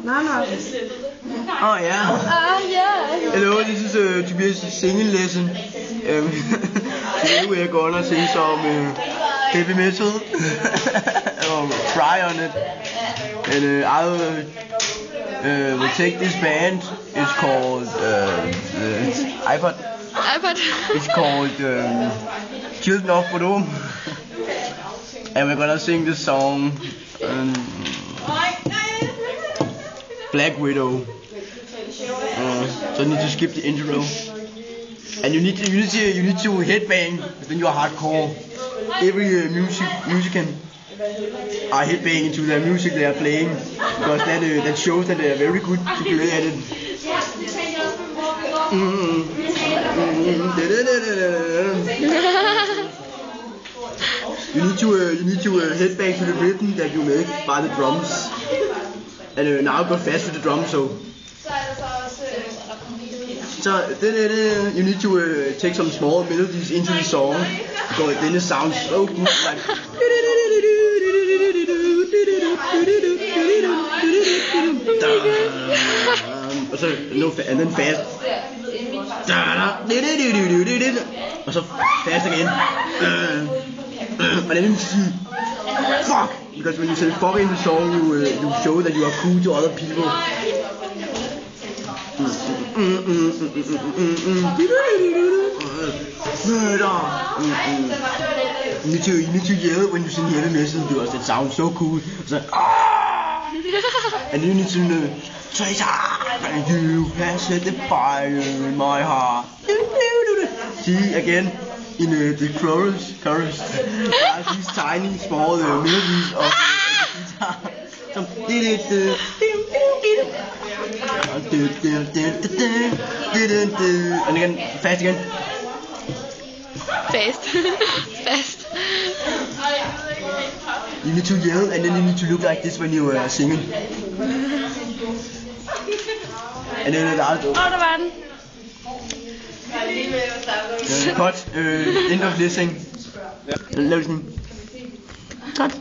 No. Oh yeah. Yeah. Hello, this is Tobias singing lesson. Today we are gonna sing some heavy metal or cry on it. And I will take this band. It's called iPod. It's called Children of Bodom. And we're gonna sing the song Black Widow. So you need to skip the intro. And you need to headbang, then you are hardcore. Every musician are headbanging to the music they are playing, because that shows that they are very good to play at it. You need to headbang to the rhythm that you make by the drums. And now go fast with the drums, so you need to take some small melodies into the song, because then it sounds so good. Like and then fast. And so fast again. And then you see fuck, because when you say fuck in the song, you show that you are cool to other people. You need to yell when you sing heavy metal, because it sounds so cool. It's like and then you need to Traitor, and you have set the fire in my heart. See again in the chorus, these tiny small melodies of the guitar. And again, fast again. Fast. You need to yell, and then you need to look like this when you are singing. And then der var den. Cut. End of listening. Lav sådan. Cut.